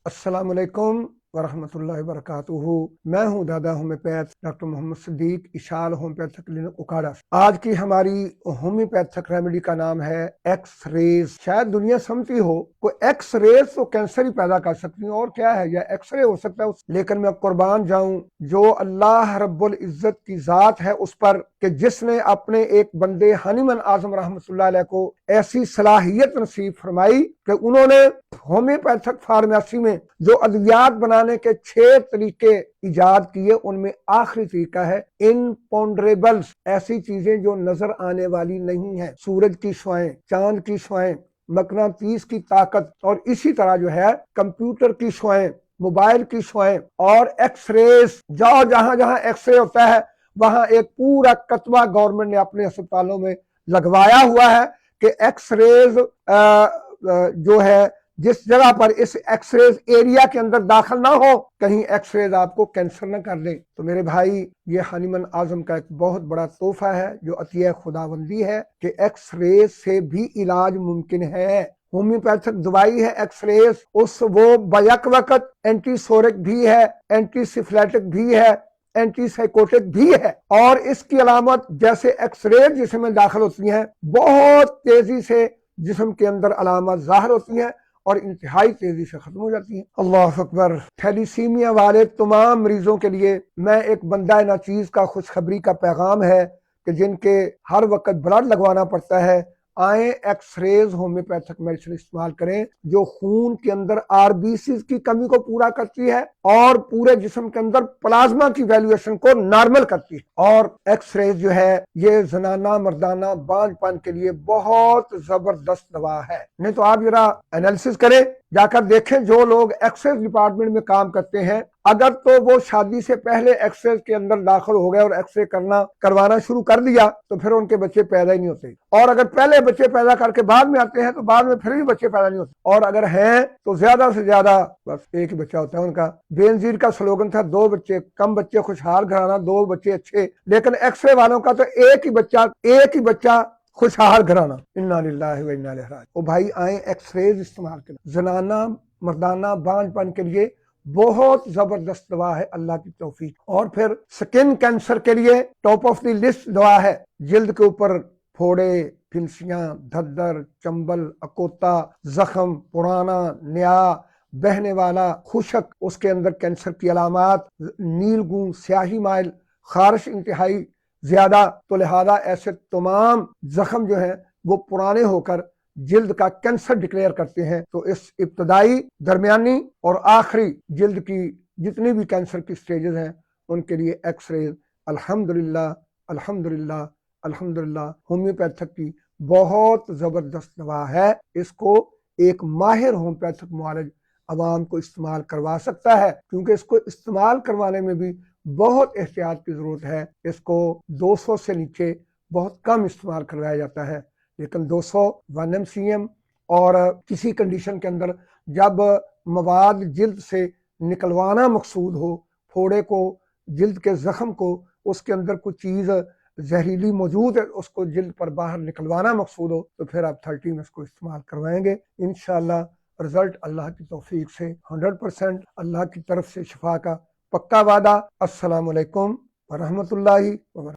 السلام علیکم ورحمۃ اللہ وبرکاتہ۔ میں ہوں دادا ہومیوپیتھ ڈاکٹر محمد صدیق، اشال ہومیوپیتھک کلینک اکاڑا۔ آج کی ہماری ہومیوپیتھک ریمیڈی کا نام ہے ایکس ریز۔ شاید دنیا سمجھتی ہو کوئی ایکس ریز تو کینسر ہی پیدا کر سکتی ہوں، اور کیا ہے یا ایکس رے ہو سکتا ہے، لیکن میں قربان جاؤں جو اللہ رب العزت کی ذات ہے اس پر کہ جس نے اپنے ایک بندے حنیمن اعظم رحمۃ اللہ علیہ کو ایسی صلاحیت نصیب فرمائی کہ انہوں نے ہومیوپیتھک فارمیسی میں جو ادویات بنانے کے 6 طریقے ایجاد کیے، ان میں آخری طریقہ ہے امپونڈریبلز، ایسی چیزیں جو نظر آنے والی نہیں ہیں، سورج کی شعاعیں، چاند کی شعاعیں، مقناطیس کی طاقت، اور اسی طرح جو ہے کمپیوٹر کی شعاعیں، موبائل کی شعاعیں اور ایکس ریز۔ جہاں جہاں ایکس رے ہوتا ہے وہاں ایک پورا کتبہ گورنمنٹ نے اپنے اسپتالوں میں لگوایا ہوا ہے کہ ایکس ریز جو ہے جس جگہ پر اس ایکس ریز ایریا کے اندر داخل نہ ہو، کہیں ایکس ریز آپ کو کینسر نہ کر دے۔ تو میرے بھائی، یہ حنیمن اعظم کا ایک بہت بڑا تحفہ ہے جو عطیہ خداوندی ہے کہ ایکس ریز سے بھی علاج ممکن ہے۔ ہومیوپیتھک دوائی ہے ایکس ریز، وہ بیک وقت اینٹی سورک بھی ہے، اینٹی سفلیٹک بھی ہے، اینٹی سائیکوٹک بھی ہے، اور اس کی علامت جیسے ایکس رے جسم میں داخل ہوتی ہیں بہت تیزی سے جسم کے اندر علامات ظاہر ہوتی ہیں اور انتہائی تیزی سے ختم ہو جاتی ہیں۔ اللہ اکبر۔ تھیلیسیمیا والے تمام مریضوں کے لیے میں ایک بندہ ناچیز کا خوشخبری کا پیغام ہے کہ جن کے ہر وقت بلڈ لگوانا پڑتا ہے، آئیں ایکس ریز ہومیوپیتھک میڈیسن استعمال کریں جو خون کے اندر آر بی سیز کی کمی کو پورا کرتی ہے اور پورے جسم کے اندر پلازما کی ویلیویشن کو نارمل کرتی ہے۔ اور ایکس ریز جو ہے یہ زنانہ مردانہ بانجھ پن کے لیے بہت زبردست دوا ہے۔ نہیں تو آپ ذرا انالیسس کریں، جا کر دیکھیں جو لوگ ایکس رے ڈپارٹمنٹ میں کام کرتے ہیں، اگر تو وہ شادی سے پہلے ایکس رے کے اندر داخل ہو گئے اور ایکس رے کروانا شروع کر دیا تو پھر ان کے بچے پیدا ہی نہیں ہوتے، اور اگر پہلے بچے پیدا کر کے بعد میں آتے ہیں تو بعد میں پھر بھی بچے پیدا نہیں ہوتے، اور اگر ہیں تو زیادہ سے زیادہ بس ایک ہی بچہ ہوتا ہے ان کا۔ بے نظیر کا سلوگن تھا 2 بچے کم بچے خوشحال گھرانہ، 2 بچے اچھے، لیکن ایکس رے والوں کا تو ایک ہی بچہ خوشحال گھرانہ۔ انا للہ و انا الیہ راجعون۔ او بھائی، آئیں ایکس ریز استعمال کریں، زنانہ مردانہ بانجھ پن کے لیے بہت زبردست دوا ہے اللہ کی توفیق۔ اور پھر سکن کینسر کے لیے ٹاپ آف دی لسٹ دوا ہے۔ جلد کے اوپر پھوڑے، پھنسیاں، دھدر، چمبل، اکوتا، زخم، پرانا، نیا، بہنے والا، خشک، اس کے اندر کینسر کی علامات، نیل گوں، سیاہی مائل، خارش انتہائی زیادہ، تو لہذا ایسے تمام زخم جو ہیں وہ پرانے ہو کر جلد کا کینسر ڈکلیئر کرتے ہیں۔ تو اس ابتدائی، درمیانی اور آخری جلد کی جتنی بھی کینسر کی سٹیجز ہیں ان کے لیے ایکس ریز الحمدللہ الحمدللہ الحمدللہ ہومیوپیتھک کی بہت زبردست دوا ہے۔ اس کو ایک ماہر ہومیوپیتھک معالج عوام کو استعمال کروا سکتا ہے، کیونکہ اس کو استعمال کروانے میں بھی بہت احتیاط کی ضرورت ہے۔ اس کو 200 سے نیچے بہت کم استعمال کروایا جاتا ہے، لیکن 200 1 mcm، اور کسی کنڈیشن کے اندر جب مواد جلد سے نکلوانا مقصود ہو، پھوڑے کو، جلد کے زخم کو، اس کے اندر کوئی چیز زہریلی موجود ہے، اس کو جلد پر باہر نکلوانا مقصود ہو، تو پھر آپ 30 میں اس کو استعمال کروائیں گے انشاءاللہ۔ رزلٹ اللہ کی توفیق سے 100% اللہ کی طرف سے شفا کا پکا وعدہ۔ السلام علیکم ورحمۃ اللہ وبرکاتہ۔